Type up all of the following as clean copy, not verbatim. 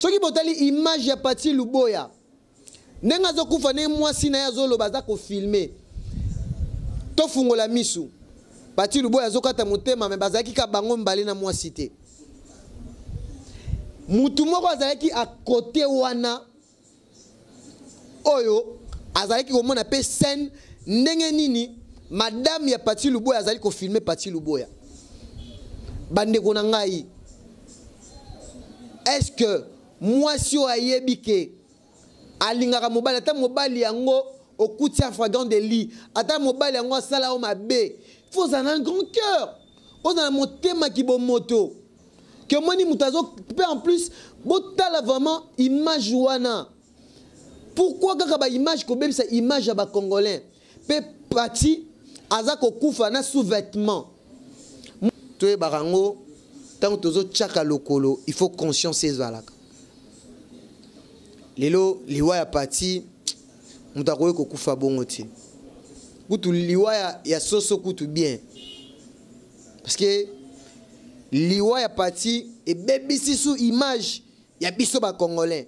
Soki botali image ya Pati Luboya. Nenga zo kufa ne mwasi na ya zolo baza ko filmer. To fungola misu. Pati Luboya zo kata motema me bazaki ka bango mbali na mwasi te. Mutu moko azalaki a côté wana. Oyo azalaki komona pe scène ndenge nini madame ya Pati Luboya azali ko filmer Pati Luboya. Bande ko na ngai. Est-ce que moi si o ayebi ke alingaka mobali ata mobali yango okuti en flagrant délit ata mobali yango asala o mabe faut en un grand cœur on a motema ki bo moto que moni mutazo pe en plus botala vraiment image wana pourquoi kaka ba image ko bebisa image ya ba congolais pe Pati aza ko kufa na sous-vêtement to barango tant tozo tchaka lokolo il faut conscience ezalaka lelo liwa ya Pati mutakoye ko kufa bongo ti kutu liwa ya soso kutu bien parce que liwa ya Pati e bebisi sous image ya biso ba congolais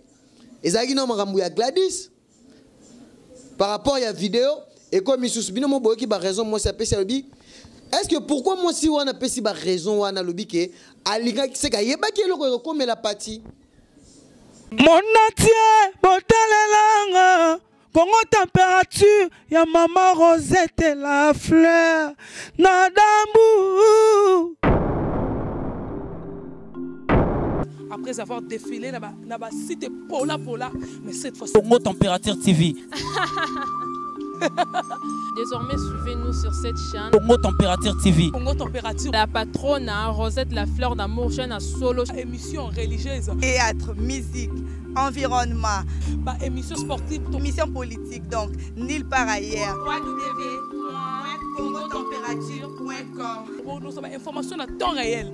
ezaki no makambo ya Gladys par rapport ya vidéo et comme isusu bino mo boyoki ba raison moi ça pesa lobi. Est-ce que pourquoi moi si on a pesi ba raison wana lobi ke alinga c'est ka yeba ki eloko comme la Pati mon natie botalelanga Congo température ya maman Rosette la fleur nadambu. Après avoir défilé na ba site pola mais cette fois Congo température TV. Désormais, suivez-nous sur cette chaîne. Congo Température TV. Congo Température. La patronne, Rosette la fleur d'amour, chaîne à solo. Émission religieuse. Théâtre, musique, environnement. Émission sportive. Émission politique, donc, nulle part ailleurs. www.congotempérature.com. Pour nous avons information à temps réel.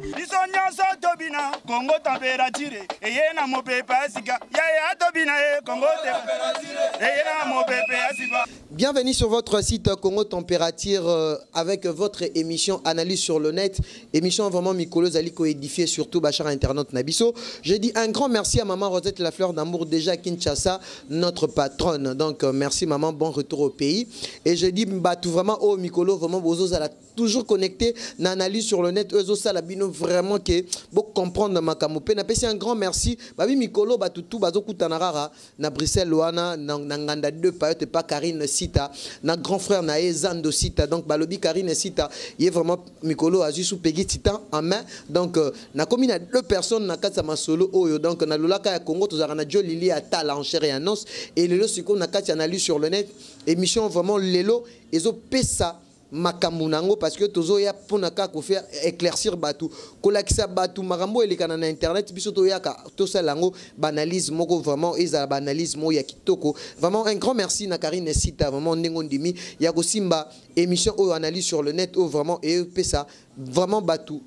Congo Température. Et y a mon pépé Asika. Ya Tobina Congo Température. Et y a mon pépé Asika. Bienvenue sur votre site Congo Température avec votre émission Analyse sur le net. Émission vraiment Mikolo Zaliko édifiée surtout Bachar Internet Nabiso. Je dis un grand merci à maman Rosette la fleur d'amour déjà Kinshasa, notre patronne. Donc merci maman, bon retour au pays. Et je dis tout vraiment au Mikolo vraiment Bozo a toujours connecté l'analyse sur le net. Eux ça la bino vraiment que pour comprendre ma kamopé. N'a pas un grand merci. Babi Mikolo tout bazo kutanarara na Bruxelles loana na nganda deux payote pas Karine Sita na grand frère na Zando Sita donc balobi Karine Sita il est vraiment Mikolo azu sous Peggy Titan en main donc na commune à deux personnes na kata masolo oyo donc na lolaka ya Congo tozara na Jolili ata l'enchère et annonce et lelo siko na kati analyse sur le net émission vraiment lelo ezo pesa makamunango parce que tozo ya ponaka ko faire éclaircir batu kolakisa batu makambo elekana na internet biso to yaka to salango banalise moko vraiment eza banalise mo ya kitoko vraiment un grand merci na Karine Sita vraiment ndengo ndimi ya ko simba émission o analyse sur le net o vraiment et pesa vraiment batu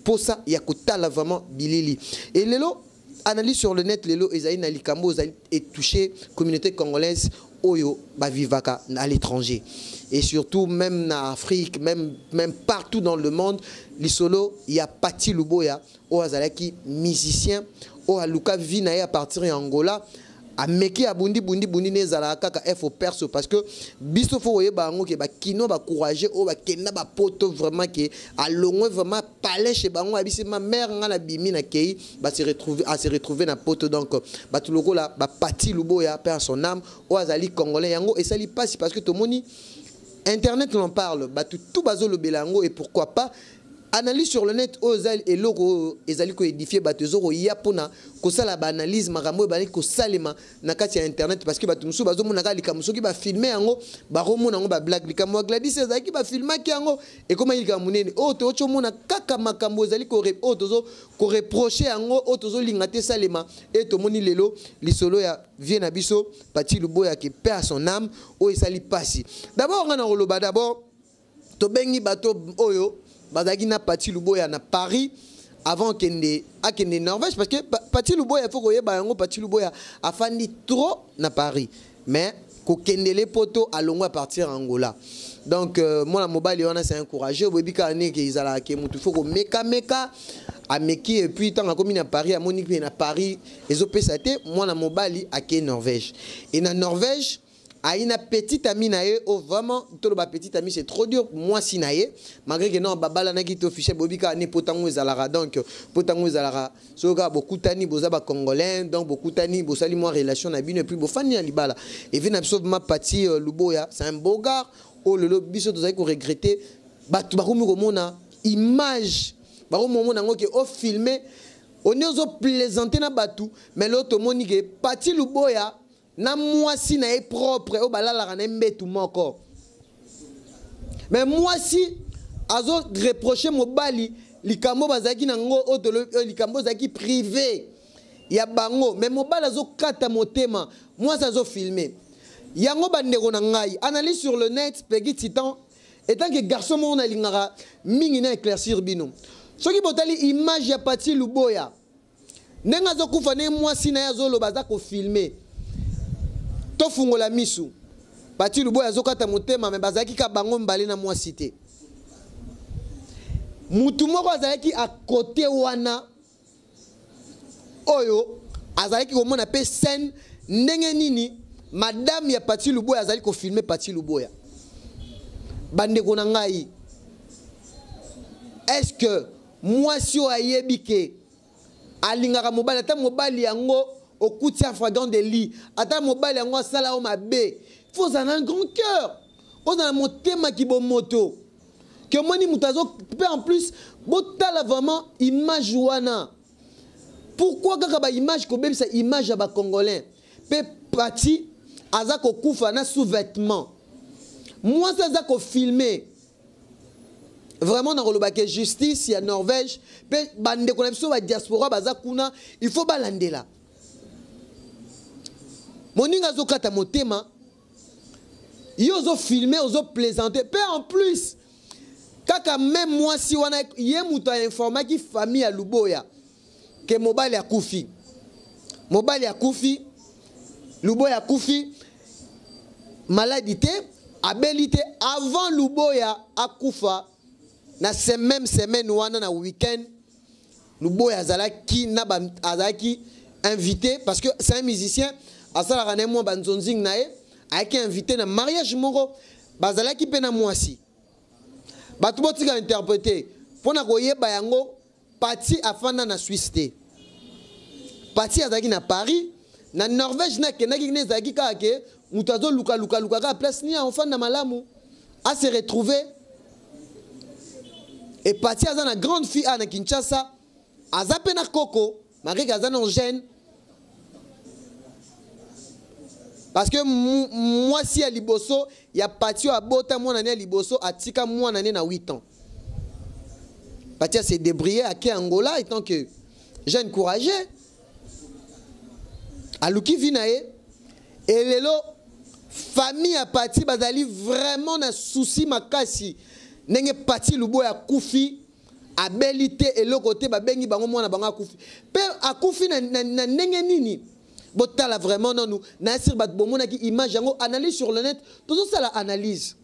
posa ya kotala vraiment bilili et lelo analyse sur le net lelo ezali na likambo et toucher communauté congolaise oyo ba vivaka à l'étranger et surtout même en Afrique même partout dans le monde lisolo il y a Pati Luboya o azalaki musicien o aluka vina à partir en Angola a meki a bundi nezala kaka efo perso parce que biso fo yeba ngo ke ba kino ba courager o ba kenda ba poto vraiment ke a longwe vraiment palais chez bango abisi ma mère ngala bimi na kei ba se retrouver na poto donc ba tuloko la ba Pati Luboya perd son âme o azali congolais yango et ça li passe parce que to moni internet on en parle ba tout bazo le belango et pourquoi pas analyse sur le net ozal et logo ezali ko édifier batezoro yapona ko sala ba analyse makambo ba ko salema na kati ya internet parce que batumsu bazo mona ka likamuso ki ba filmer yango ba romona ngo ba blague likamwa Gladys ezali ki ba filmer ki yango et comment il kamunene o to cho mona kaka makambo ezali ko o tozo ko reprocher yango o tozo lingate salema et to moni lelo lisolo ya vient na biso Pati Luboya qui perd son âme o esali pasi d'abord on a roloba d'abord to bengi bato oyo bazaki na Pati Luboya na Paris avant kende Norvège parce que Pati Luboya faut koyeba yango Pati Luboya afandi trop na Paris mais ko kendele poto alongo à partir Angola. Donc moi la mobile on a c'est encouragé bobika ane ke izala ke mutu faut ko meka a meki et puis tant comme à Paris à Monique na Paris les opésaté moi la mobile à ke Norvège et na Norvège a une petite amie nae oh vraiment tout ba petite amie c'est trop dur moi si nae malgré que non babala na ki officiel bobika ane potango ezalara donc potango ezalara soka beaucoup tani boza ba congolais donc beaucoup tani bosali moi relation na bino et puis bofani na libala et vient absolument parti Luboya c'est un beau gars. Oh le biso tozali ko regretter batu bakomi komona image bakomi komona ngoke o filmer on ozo plaisanter na batu mais l'autre moni ke Pati Luboya na mwasi na e propre o balala na mbetu moko mais mwasi azo reprocher mobali likambo bazaki nango o likambo zaki privé ya bango mais mobali azo kata motema mwasi azo filmer. Yango bandeko na ngai analyse sur le net Peggy Titan étant que garçon mon alingara mingi na éclaircir bino soki botali image ya Pati Luboya nenga zo kufa ne mwasi na yazo lo baza ko filmer to fungola misu Pati Luboya zo kata motema me bazaki ka bango mbali na mwasi te mutu moko azaki à côté wana oyo azaki ko mona pe scène ndenge nini Madame ya Pati Luboya azali ko filmer Pati Luboya. Bande ko na ngai. Est-ce que moi si o ayebike alingaka mobali ata mobali yango okutia fragant de lit ata mobali yango sala o mabe. Faut en un grand cœur. On a motema ki bo moto. Que moni mutazo peut en plus botala vraiment image wana. Pourquoi kaka ba image ko bebisa image ya ba congolais. Pe Pati azako kufa na sous-vêtements. Moi ça azako filmer. Vraiment dans le justice il y a Norvège, pe bande connexion ba diaspora bazakuna, il faut balandela. Moninga zo kata motema. Yo zo filmer, zo plaisanter. Pe en plus kaka même moi si wana yemuta informa ki famille à Luboya que mobile ya kufi. Mobile ya kufi. Luboya Koufi, maladité, abilité, avant Luboya Akoufa, na même semaine ou na week-end, Luboya Azalaki, Azalaki invité, parce que c'est un musicien, Asala Ranemon Banzonzing Nae, a été invité dans mariage moro, Bazalaki pena mwasi. Batuboti a interprété, pour na koye bayango, Pati afana na Suisse. Pati Azalaki na Paris, na Norvège na kenaki ne zaki kake mutazo luka ka place ni enfant na malamu a se retrouver et Pati aza na grande fille na Kinshasa azape na koko malgré aza na jeune parce que moi si à liboso ya Pati a bota moi na liboso atika moi na 8 ans Pati s'est débrouillé à Angola étant que jeune courageux Aluki Vinae et lelo famille à Pati bazali vraiment na souci makasi nenge Pati Luboya Koufi abilité et le côté babengi bango mwana banga Koufi pe akufi na nenge nini botala vraiment non nous na sir bat bomona ki image yango analyse sur le net tout ça la analyse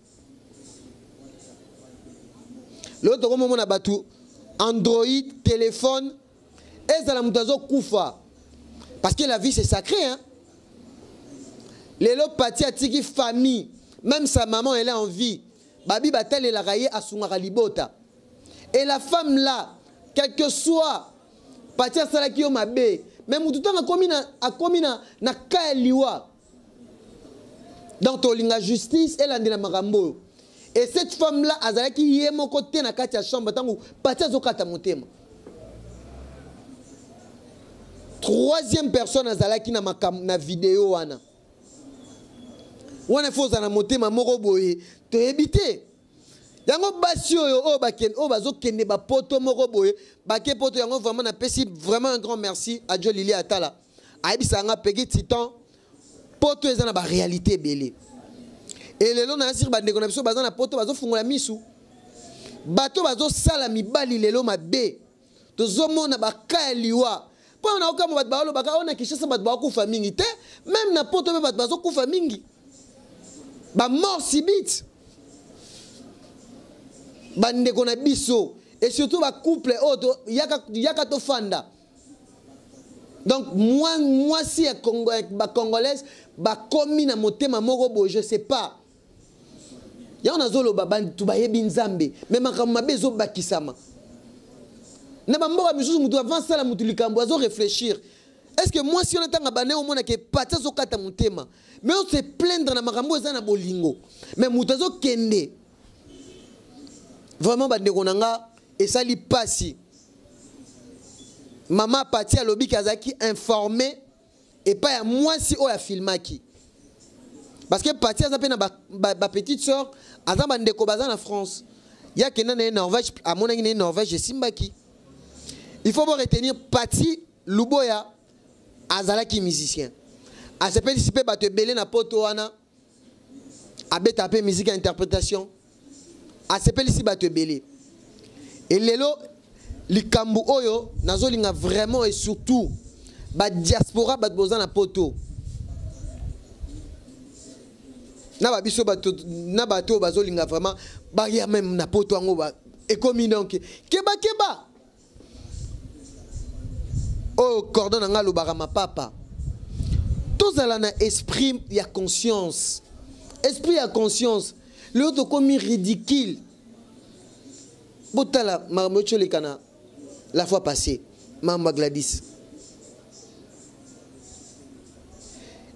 l'autre comme mona batu Android téléphone et ça la mutazo Koufa. Parce que la vie c'est sacré hein. Lelo Pati atiki famille, même sa maman elle est en vie. Babi batel et la raye à Sungara Libota. Et la femme là, quel que soit Pati asalaki yo mabe, même tout temps a commis na kaeliwa. Dans tolinga justice elle ande na marambo. Et cette femme là azalaki yemo côté na kati ya chambre tango Pati azokata motema. Troisième personne azalaki na vidéo wana. Wana faut na motema moko boye to ebité. Yango basi oyo o baken o bazo kende ba poto moko boye bake poto yango vraiment na pesi vraiment un grand merci à Joe Lili Atala. Aibisa nga Peggy Titan poto ezana ba réalité belé. Et lelo na sir bande ko biso baza na poto bazo fungola misu. Bato bazo sala mibali lelo mabe. Tozo mona ba kaeliwa. Pour on a aucun bat baolo baka on a Kinshasa bat ba kufa mingi te même na poto be bat bazo kufa mingi. ba mort subite bande kona biso et surtout ba couple auto yaka to fanda. Donc moi si ba congolaise ba komi na motema moko bo je sais pas. Ya on azolo ba bantu ba yebi nzambe mais makamma bezo bakisama. Na ba mboka misusu mutu avant ça la mutu likambo azo réfléchir. Est-ce que moi si on entend bané au monde que patia zo kata motema mais on se plaindre na makambo eza na bolingo mais mutu azo kende. Vraiment bande konanga et ça li passi. Maman Patia lobi kazaki informé et pas à moi si on a filmé qui. Parce que Patia a ma petite soeur, azan bande ko bazan en France. Il y a quelqu'un en Norvège, à mon avis en Norvège, je Simbaki. Il faut retenir Pati Luboya azalaki musicien. A se participer ba te belé na poto wana. A be taper musique et interprétation. A se participer ba te belé. Et lelo likambu oyo nazolinga vraiment et surtout ba diaspora ba boza na poto. Na ba biso ba na bato bazolinga vraiment ba ya même na poto ngo ba et comme donc keba oh cordon nga lo barama papa. Tous ala na esprit ya conscience. Esprit ya conscience. L'autre comme ridicule. Botala marmocho le kana la fois passée Mama Gladys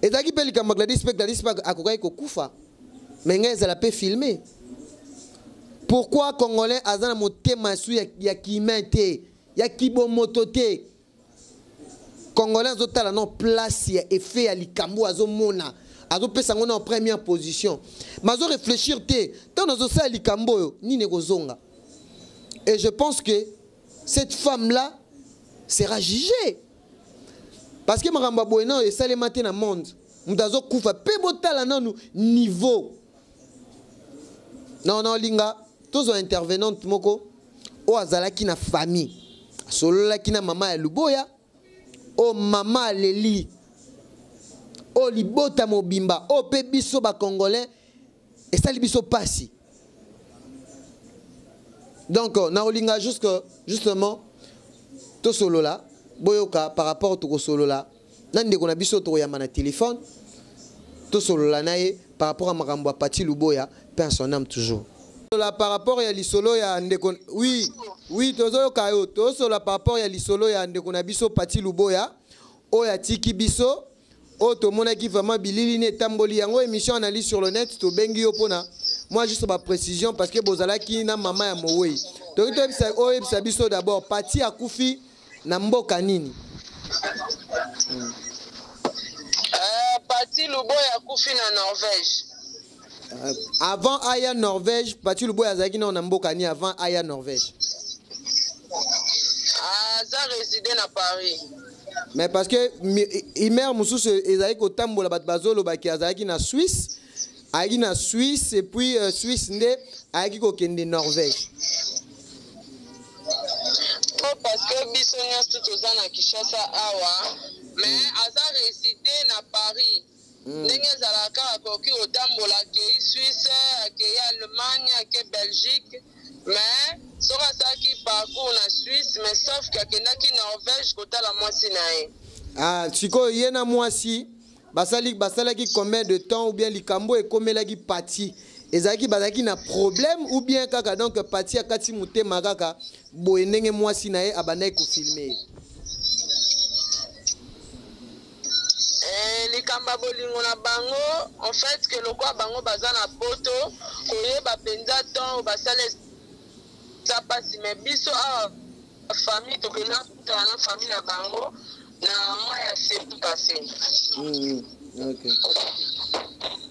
et daki peli ka Gladys pas akokai ko kufa mais ngeza la peut filmer. Pourquoi congolais azana motema su ya kimete ya kibomotote congolais zotala non place ya effet ya likambo azomona azo pesa ngona en première position mazo réfléchir te tant nazo sa likambo ni nekozonga. Et je pense que cette femme-là sera jugée. Parce que Maramba Bueno et ça les matins dans le monde. Mutazo Koufa, Pebotala non niveau. Non, Linga, tous les intervenants, Moko, o Azalaki na famille. Solo la kina maman Luboya, o maman Leli, o Libota Mobimba, o Pebiso ba Congolais, et ça libiso passi. Donc, Naolinga justement, tout solo là, boyoka par rapport au solo là, nande qu'on a biso to yamana téléphone, tout solo là nae par rapport à Maramba Pati Luboya, personne n'aime toujours. Là par rapport à l'isolo ya ndekon, oui, tozo kayo, tout solo par rapport à l'isolo ya ndekon a biso Pati Luboya, o ya tiki biso, o to mona ki vraiment bilili ne tamboli yango émission analyse sur le net to bengi opona. Moi, juste ma précision parce que Bozalaki na maman ya mowe. Donc, tu as dit d'abord, Pati à Koufi, na mboka nini. Pati Luboya Koufi na Norvège. Avant Aya Norvège, Pati Luboya Zaki na mboka ni avant Aya Norvège. Ça résidait na Paris. Mais parce que Imer Moussous ezaki ko tambola bat bazolo ba ki azaki na Suisse. Aïe na Suisse et puis Suisse né aïe ko kende Norvège. Parce que bisonia tout aux ans à Kinshasa awa mais aza résidé na Paris. Ndenge zalaka koki otambola ke Suisse, ke Allemagne, ke Belgique mais sora saki parcours na Suisse mais sauf que kendaki Norvège kota la moisi nae. Ah, siko yena moisi basalaki combien de temps ou bien likambo et comme laki Pati ezaki bazaki na problème ou bien kaka donc Pati akati mutema kaka boyenenge mwasi na ye abandai ko filmer likamba bolingo na bango en fait que le quoi bango bazana poto koyeba penza temps basale ça passe mais biso a famille to que na famille na bango na moi c'est tout passé. OK.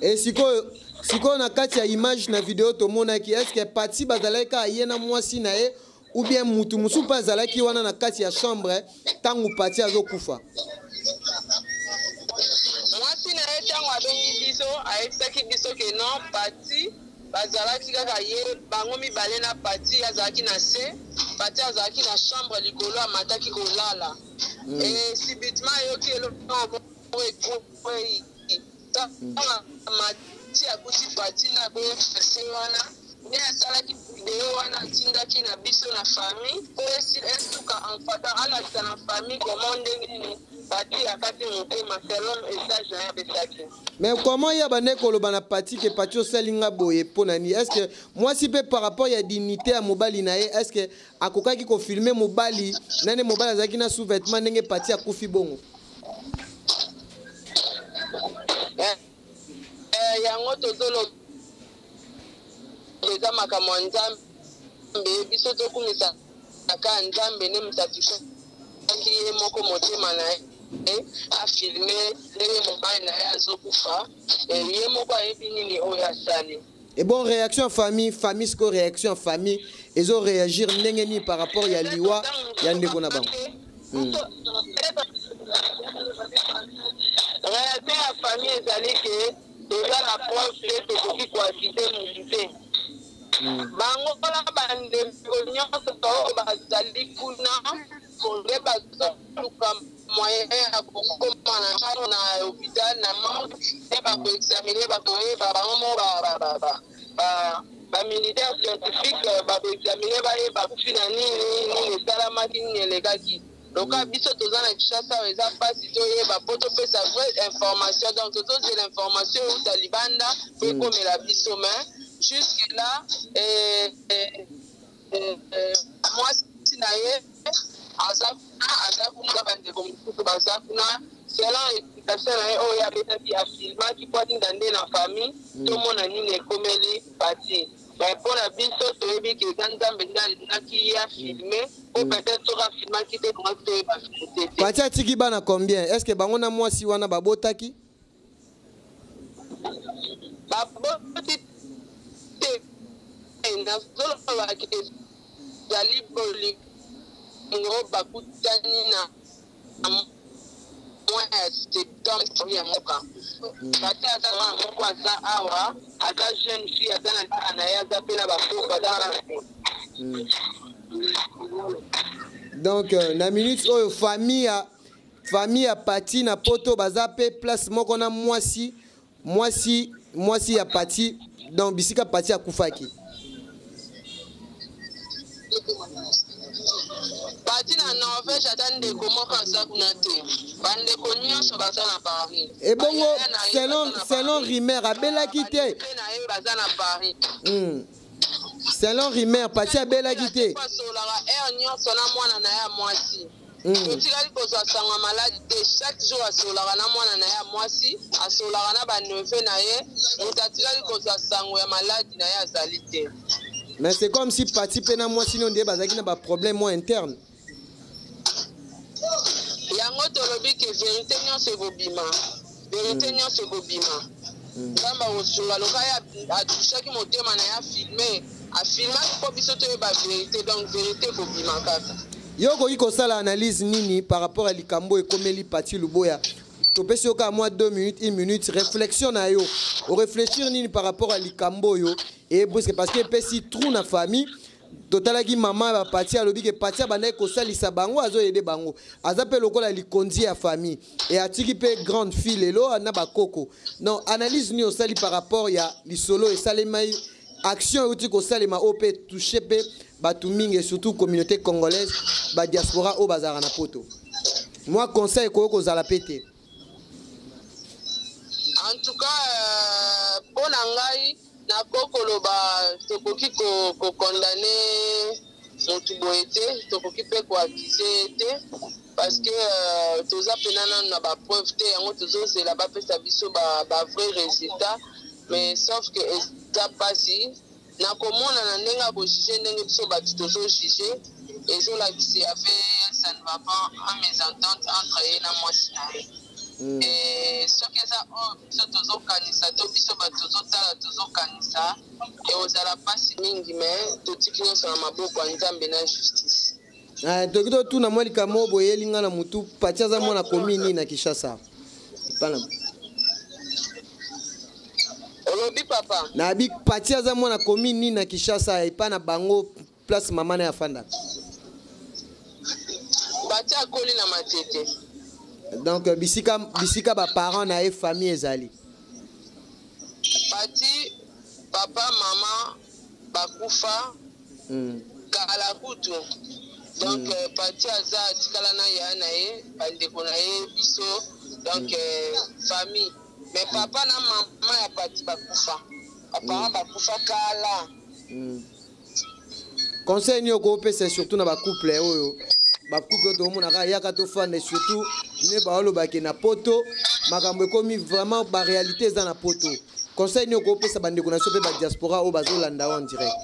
Et siko na kati ya image na vidéo to mona ki est-ce que Pati bazalaka yena mwasi na ye ou bien mutu musu pa zalaki wana na kati ya chambre tangu Pati azokufa. Mwasi na ye tangu abengi biso aexaki biso ke non Pati bazalaki kaka ye bango mibale na Pati azalaki na se Pati azalaki na chambre likolo amataki kolala. Et subitement yoki eloko ti akuti patina ko fese wana ne asala ki video wana tindaki na biso na famille po esuka en fata ala na famille commande ni pati akati motema selon message na besaki. Mais comment y a bane koloba na pati que pati osalinga boye ponani? Est-ce que moi si pe par rapport ya dignité à mobali na ye, est-ce que akoka ki ko filmer mobali nane mobali azaki na sous-vêtement ndenge pati akufi bongo? Yango tozolo eza makambo ya Nzambe biso tokumisa aka Nzambe ne mutatusha ki moko motema na ye afilme ndenge mobali na ye azokufa ye moko ayebi nini oyo asali. Et bon, réaction en famille, famille, ce que réaction en famille, ils ont réagi par rapport à Liwa, il y a un décon là-bas. Réaction en famille, c'est que déjà la preuve c'est que qui quoi quitter bango la bande nyonso to bazali kuna konde bazaluka moyen ya kokoma na hôpital na mort et ba ko examiner ba ko ba militaire scientifique ba ko examiner ba kufina nini salamaki nyelegaki donc biso tozana Kinshasa eza pasi toyeba poto pesa vraie information donc tozo l'information ou talibanda pour comme la biso mais jusque là moi sinaye azakuna bande komikutu bazakuna selon explication na ye oyo yabetaki afilmaki po atindande na famille tomona nini ekomeli pati mais pour la biso toyebi ke eza Nzambe nde alingaki ye afilme po peut-être soki afilmaki te komaki toyeba filme te. Pati atiki bana combien? Est-ce que bango na mwasi wana babotaki? Baboti te nazolobaki ezali bolingo bakutani na mois ya septembre ya moka pati aza mwana moko aza awa aza jeune fille aza na ntaka na ye aza mpe na bafoko aza na donc na minute oyo famille ya pati na poto baza pe place moko na mwasi ya pati donc bisika pati akufaki pati na Norvège ata ndeko moko aza kuna te bandeko nyonso baza na Paris et bongo selon rumeur abelaki te baza na Paris selon rumeur pati abelaki te asolaka aire nyonso na mwana na ya mwasi totikali kozwa sango maladi te chaque jour asolaka na mwana na ya mwasi asolaka na baneve na ye moto atikali kozwa sango ya maladi na ye azali te. Mais c'est comme si pati pena mwasi no nde bazaki na ba problème mo interne. Yango tolobi ke vérité nyonso ekobima vérité nyonso ekobima nzambe akosunga loka ye atushaki motema na ye afilmaki mpo biso toyeba vérité donc vérité ekobima kaka. Yo koki kosala analyse nini par rapport à likambo ekomeli pati luboya topesi yo ka moi 2 minutes 1 minute réflexion na yo o réfléchir nini par rapport à likambo yo et parce que pesi trou na famille totalaki mama ba pati alobi ke pati abandaki kosalisa bango azoyede bango aza mpe lokola likonzi ya famille et atiki mpe grande fille lelo na bakoko non analyse nini osali par rapport ya lisolo esalemai action euti kosalema oyo mpe touche mpe bato mingi et surtout communauté congolaise badiaspora oyo bazalaka na poto moi conseil koyo kozala mpe te. En tout cas mpo na ngai nakokoloba tokoki kokondane motu boye te tokoki mpe koakize te parce que toza pena nanu na bapreuve te yango tozozela bapesa biso bavrai résultat mais sauf que eza mpasi nakomona na ndenge akojuge ndenge biso bato tozojuge ezolakisi yave ça ne va pas en mésentente entre ye na mwasi na ye. soki eza oyo biso tozokanisa to biso bato tozotala tozokanisa eozala mpasi mingi me totiki nyonso na maboko ya Nzambe na justice. toki totuna mwa likambo boye elinga na mutu pati aza mwana komi nini na Kinshasa olobi papa nabi pati aza mwana komi nini na Kinshasa epa na bango place mama na yafanda pati akoli na matete. Donc bisika ba parents na e famille ezali Pati, papa, maman, bakufa, kala kutu. Donc, Pati aza tikala na ya na ye, bandeko na ye, biso, donc, famille. Mais papa na maman ya Pati bakufa. Papa bakufa kala. Conseil ni okopé c'est surtout na ba couple oyo. Ba couple to mona ka yaka to fan et surtout ne ba olo ba ke na poto, makambo ekomi vraiment ba réalité za na poto. Conseil ni okopé sa bandeko na so pe ba diaspora o bazo landa en direct.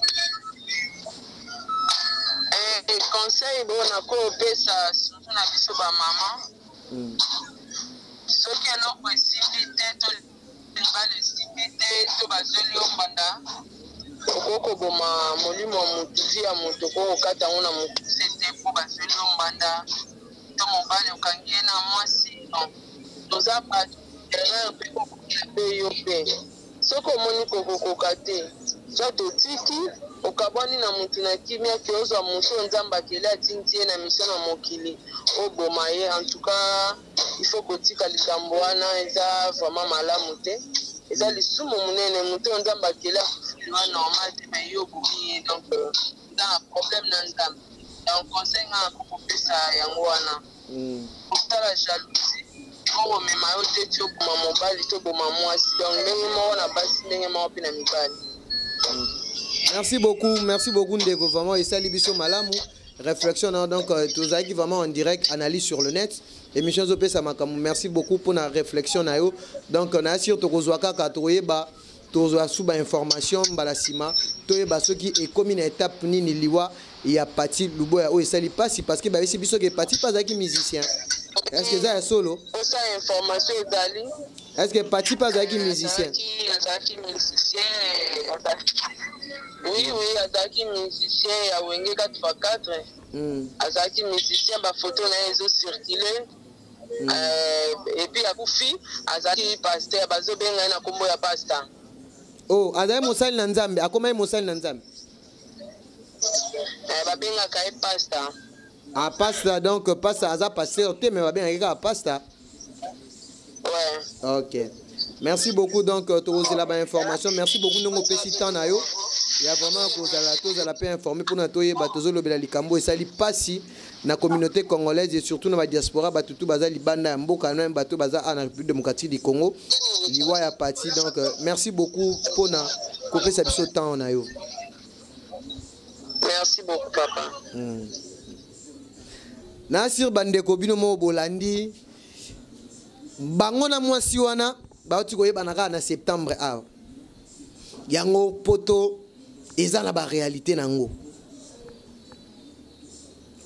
Conseil bon na ko pesa surtout na biso ba maman. Ce qui est notre possibilité to ba le possibilité to bazoli ombanda. Okoko boma molimo mutuzi ya mutu ko kata ngona mutete po bazoli ombanda. To mobale okangie na mwasi. Toza pa erreur pe yo pe. Soko moni koko kate. Zato tiki okabwani na mutu na kimia kiozo muso nzamba kele atintie na mission na mokili oboma ye. En tout cas il faut kotika likambo wana eza vraiment malamu te. Eza lisumu munene mutu nzamba kele normal te mais yo bomi donc dans un problème na nzamba. Donc conseil nga ko pesa yango wana. Pour la jalousie o mema yo te tio boma mobali to boma mwasi donc ndenge mo na basi ndenge mo pe na mibali. Merci beaucoup Ndeko, vraiment et ça libiso malamu réflexion donc tozaki vraiment en direct analyse sur le net émission zopé ça makamu. Merci beaucoup pour la réflexion na yo donc on a sur tokozwaka ka toyeba tozwa suba information balasima toyeba ce qui est comme une étape nini liwa ya Pati Luboya o esali pasi parce que ba esi biso ke Pati pas aki musicien. Est-ce que ça est solo? Ça information ezali. Est-ce que Pati pas aki musicien? Oui, Azaki musicien, a Wenge 4x4. Azaki musicien, ba photo na ezo circuler. Et puis a Koufi, Azaki pasteur, bazo benga na kombo ya pasteur. Oh, Azaki mosali na Nzambe, akoma mosali na Nzambe. Ba benga ka pasteur. Ah, pasteur donc pasteur Azaki pasteur te mais ba benga ka pasteur. Ouais. OK. Merci beaucoup donc tu la bonne information. Merci beaucoup nous petit temps na yo. Il y a vraiment que la paix informé pour nous toyer batozo lobela likambo et sali pasi na communauté congolaise et surtout na diaspora batutu baza libanda mboka na bato baza en République démocratique du Congo liwa ya Pati donc merci beaucoup pour na couper sa biso temps na yo. Merci beaucoup papa. Na sir bandeko bino mo bolandi bango na mwasi wana baoti koyeba na septembre a yango poto eza na ba réalité nango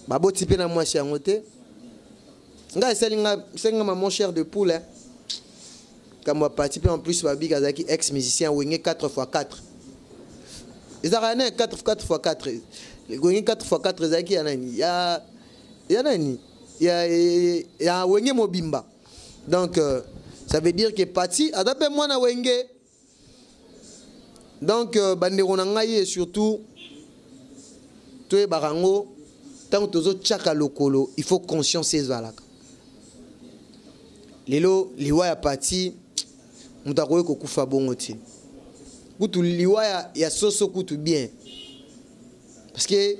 baboti pe na mwasi yango te nga esenga mon cher de poule kama Pati pe en plus babi kazaki ex musicien Wenge 4x4 ezaka na 4x4 Wenge 4x4 ezaki ya nani ya nani ya Wenge Mobimba donc ça veut dire que Pati adape mwana Wenge. Donc bandeko na ngai et surtout toye barango tant tozo tchaka lokolo il faut conscience ezalaka. Lelo liwa ya Pati mutakoye ko kufa bongo ti. Kutu liwa ya soso kutu bien. Parce que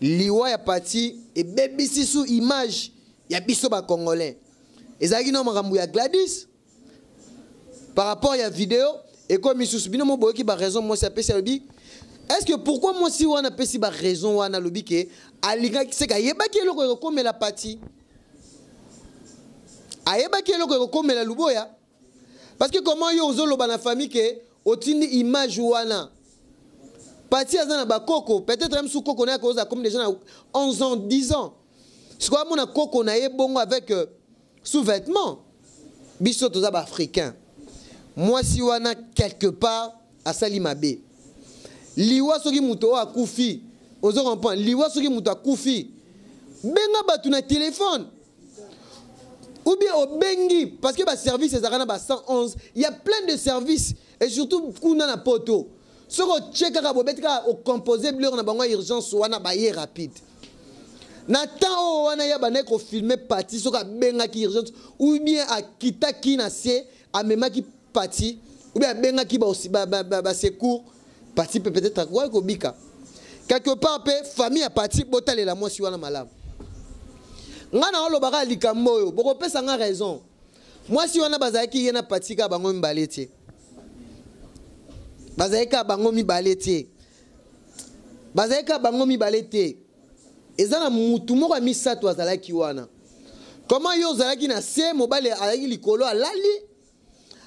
liwa ya Pati et bebisi sous image ya biso ba congolais. Ezaki no makambu ya Gladys par rapport à la vidéo et comme Misusu bino mo boki ba raison moi ça pesa lobi. Est-ce que pourquoi moi si wana pesi ba raison wana lobi ke alinga se ka yeba ki eloko ko la Pati ayeba ki eloko ko la Luboya parce que comment yo ozolo ba na famille ke otindi image wana Pati azana ba koko peut-être même sous koko na ko za comme des gens 11 ans 10 ans ce quoi mon koko na ye bongo avec sous-vêtements biso toza ba africain. Moi si wana quelque part à Salimabe liwa soki muto a kufi ozo comprendre liwa soki muto a kufi benga batu na téléphone ou bien au bengi parce que ba service ezakana ba 111 il y a plein de services et surtout kuna na poto soko cheka ka bobetka au composer bleu na bango urgence wana ba ye rapide na temps wana ya ba neko filmer Pati soka benga ki urgence ou bien a kitaki na se a memaki Pati ou bien benga ki ba secours parti peut-être quoi ko bika quelque part pe famille a parti botale la moi si wana malam ngana olo baka likambo yo boko pesa nga raison moi si wana bazaki yena parti ka bango mbaleti bazaka bango mibaleti bazaka bango mibaleti ezana mutu moko misato azalaki wana comment yo zalaki na se mobile alaki likolo alali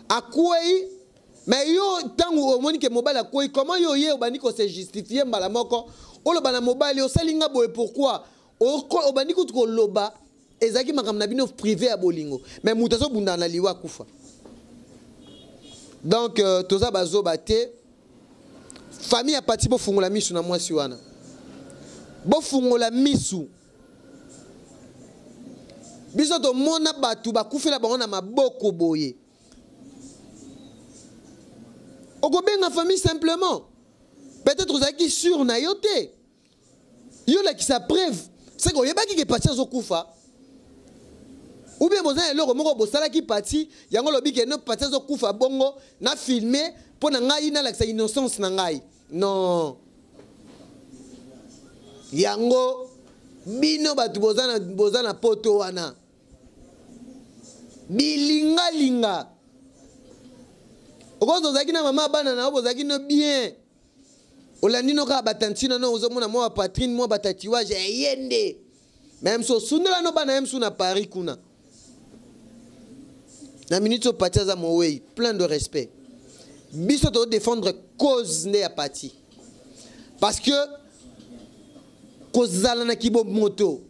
akwei mais yo tangu omoni ke mobile akwei comment yo ye obandi ko se justifier mbala moko oloba na mobile yo salinga boye pourquoi obandi ko loba ezaki makambo na bino privé ya bolingo mais mutu so bunda na liwa kufa donc toza bazo bate famille a parti bo fungola misu na mwasi wana bo fungola misu biso to mona batu bakufela bango na maboko boye okobenga famille simplement peut-être ozaki sur na yote yo la ki sa preuve c'est que yebaki ke parti zo kufa ou bien bozana eloko moko bosala ki parti yango lobi ke no parti zo kufa bongo na filmer po na ngai na la sa innocence na ngai non yango bino batu bozana poto wana bilinga linga okozo zaki na mama bana na bozaki no bien olandi no ka batantina no ozomona mo patrine mo batatiwage yende même so sunela no bana même suna Paris kuna na minute au parti za mowe plein de respect biso to défendre cause ne ya parti parce que kozala na kibo moto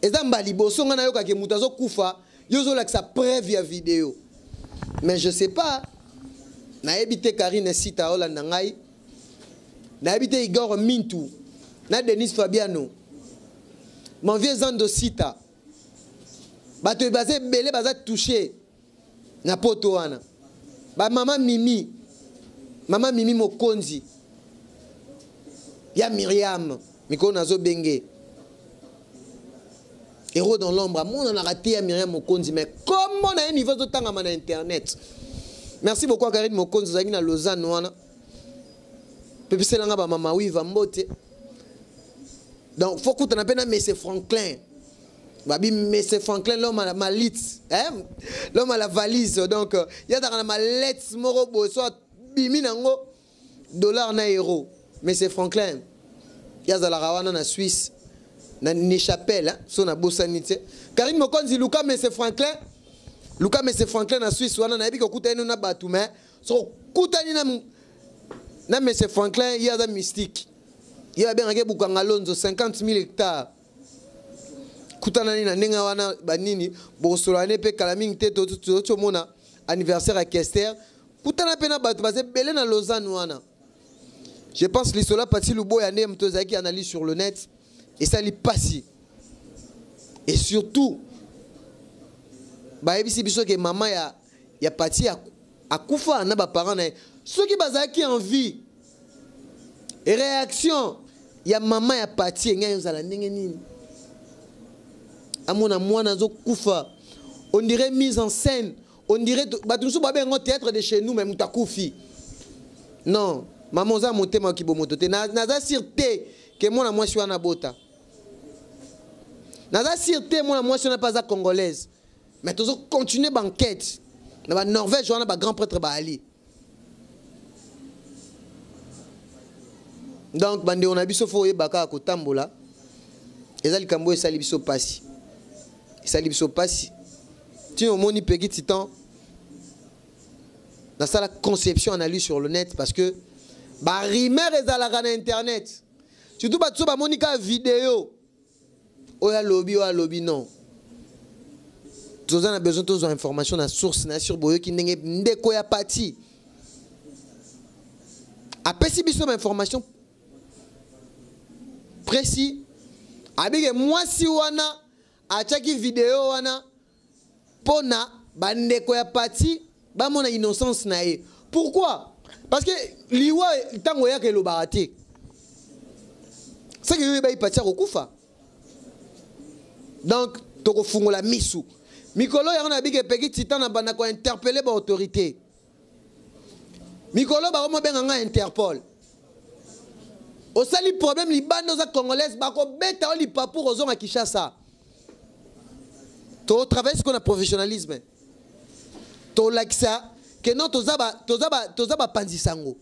ezamba liboso ngana yoka ke mutazo kufa yozo la sa preuve ya vidéo mais je sais pas na ebité Karine Sita ola nangai na ebité Igor Mintu na Denis Fabiano mon vieux Zando Sita bato bazé belé baza touché na poto wana ba mama Mimi Mokonzi ya Myriam Miko nazo benge héros dans l'ombre mon on a raté à Myriam Mokonzi mais comment on a un niveau de temps à internet. Merci beaucoup Karine Mokonzi zaki na Lausanne wana pepese langa ba mama oui va mbote donc faut qu'on appelle Monsieur Franklin babi Monsieur Franklin l'homme à la mallette hein l'homme à la valise donc il y a dans la mallette moro bo soit bimi nango dollar na euro Monsieur Franklin il y a la rawana na Suisse na ni chapelle hein so na bosanité Karine Mokonzi Luka Monsieur Franklin na Suisse wana na ebiko kuta eno na batu mais so kutani na Monsieur Franklin il y a da mystique il y a bien ngeke bukanga lonzo 50 000 hectares kutana ni na nenga wana banini bosolane pe kalamingi te to mona anniversaire à Kester kutana pe na batu baze belé na Lausanne wana. Je pense que l'Isola Pati Lubo ya ne mtozaki analyse sur le net et ça li passi. Et surtout ba ebisi biso ke maman ya Pati a kufa na ba parents na ceux qui bazaki en vie et réaction ya maman ya Pati ngai yozala ndenge nini amona mwana zo kufa on dirait mise en scène on dirait batunso ba bengo théâtre de chez nous même mutakufi non maman za motema ki bomoto te naza sûreté que mwana mwasi wana bota naza sûreté mwana mwasi na pas congolaise mais toujours continuer banquette na ba Norvège wana ba grand prêtre ba ali donc bande on a biso fo yebaka ko tambola ezali kambo esali biso pasi ti on moni petit titan dans ça la conception analyse sur le net parce que ba rumeur ezalaka na internet surtout ba tso ba monika vidéo oya lobby non tous on a besoin de information na source na sur boyo ki ndenge ndeko ya parti apesi biso information précis abige mwasi wana achaki vidéo wana pona bandeko ya parti ba mona innocence na ye. Pourquoi? Parce que liwa tango ya ke lo barate c'est que yo ba ipatia kokufa donc toko fungola misu mikolo ya na bige peki titan na bana ko interpeller ba autorité Mikolo bakomo benga Interpol. Au sali problème li bando za congolaise bako beta oli papu rozon à Kinshasa. To travaille ce qu'on a professionnalisme. To like ça que non tozaba panzisango.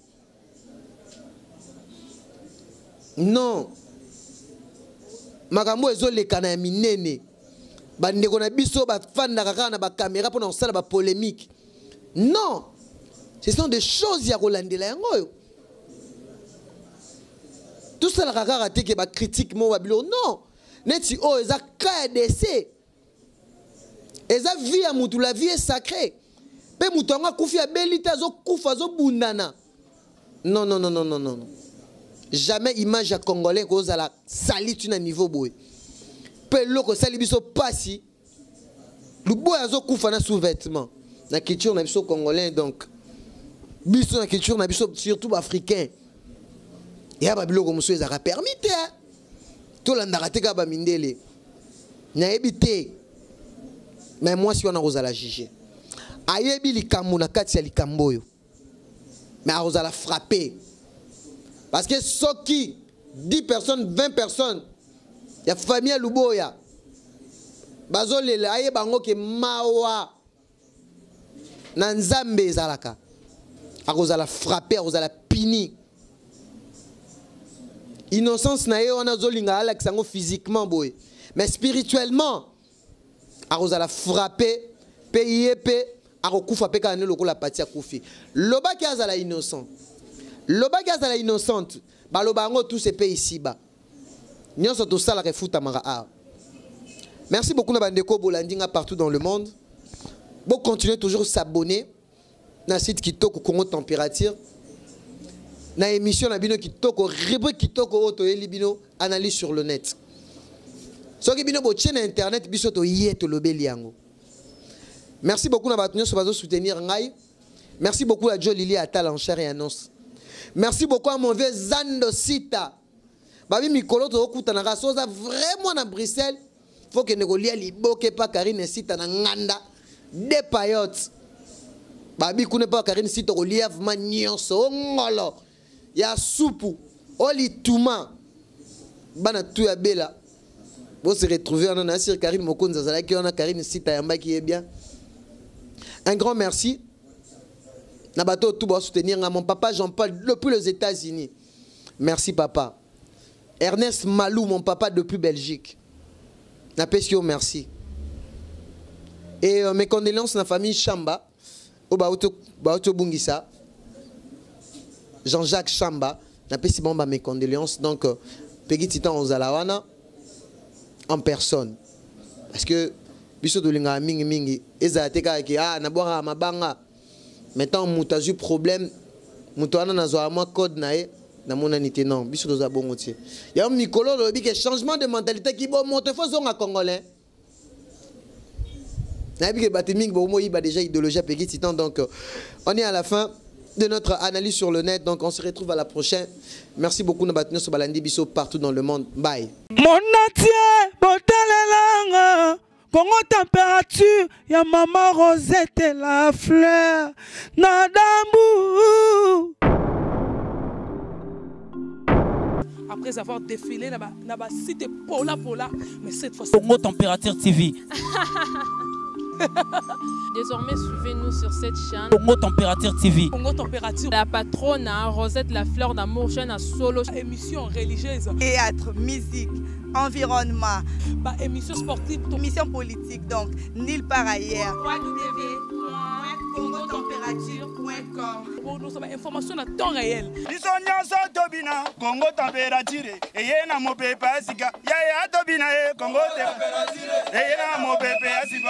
Non. Makambo ezoleka na minene. Bandeko na biso ba fanda kaka na ba caméra pour na ba polémique. Non. Ce sont des choses ya kolandela yango. Tout ça la kaka te ke ba critique mo babilo. Non. Neti o eza KDC. Eza vie ya mutu, la vie est sacrée. Pe mutu anga kufi ya belita zo kufa zo bundana. Non non non non non non. Jamais image à congolais cause à la salit à niveau boy. Pe loko sali biso pasi. Le boy azo kufa na sous-vêtement. Na culture na biso congolais donc. Biso na culture na biso surtout africain. Ya ba biloko muso ezaka permis te. To la ndaka te ka ba mindele. Na ebité. Mais moi si on a osé la juger. Ayebi likambo na kati ya likambo yo. Mais on a frappé. Parce que ceux qui 10 personnes, 20 personnes, il y a famille à Luboya. Bazole le aye bango ke mawa. Nanzambe zalaka. On a frappé, on a pini. Innocence na ye on a zolinga alaksango physiquement boy. Mais spirituellement, on a frappé, payé pe akufa pe kana loko la patia kufi. Loba ki azala innocent. Loba ki azala innocente. Ba loba ngo tous ces pays ici bas. Nyonso to sala refuta mara. Merci beaucoup na bandeko bolandinga partout dans le monde. Bon continuez toujours s'abonner na site Kitoko Congo Température. Na émission na bino Kitoko rubrique Kitoko auto elibino analyse sur le net. Soki bino bo chaîne internet biso to yeto lobeli yango. Merci beaucoup na batunyo so bazo soutenir ngai. Merci beaucoup à Joe Lili Atal en chair et annonce. Merci beaucoup à mon vieux Zando Sita. Babi Mikolo to okuta na rasoza vraiment na Bruxelles. Faut que negolia liboke pa Karine Sita na nganda de payotes. Babi kune pa Karine Sita ko liave nyonso ngolo. Ya soupu oli tuma bana tu ya bela. Vous se retrouvez en Assir Karine Mokonza Zalaki on a Karine Sita yamba qui est bien. Un grand merci. Nabato tout va soutenir mon papa Jean-Paul depuis les États-Unis. Merci papa. Ernest Malou mon papa depuis Belgique. Napesio merci. Et mes condoléances à la famille Chamba au Baoto Bungisa. Jean-Jacques Chamba. Napesi bomba mes condoléances donc Peggy Titan Ozalawana en personne. Parce que biso to linga mingi mingi ezateka ki na boira mabanga. Maintenant mutazu problème mutoana na zo ama code nae na monanité non biso to za bongo tie. Ya mikolo lobi que changement de mentalité qui bon monte fo zonga congolais. Na bi que batiming bo mo iba déjà idéologie Peggy Titan donc on est à la fin de notre analyse sur le net donc on se retrouve à la prochaine. Merci beaucoup na batino so balandi biso partout dans le monde. Bye. Mon natie botalelanga Congo Température, ya maman Rosette et la fleur, Nadambu. Après avoir défilé, n'a cité Pola, mais cette fois Congo Température TV. Désormais, suivez-nous sur cette chaîne. Congo Température TV. Congo Température. La patronne, Rosette la fleur d'amour, chaîne à solo. Émission religieuse. Théâtre, musique, environnement. Bah, émission sportive. Émission politique, donc, nulle part ailleurs. www.congotempérature.com. Pour nous avoir information à temps réel. Bisonya Tobina, Congo Température. Et yena mo pepe asika. Ya Tobina Congo Température. Et yena mo pepe asika.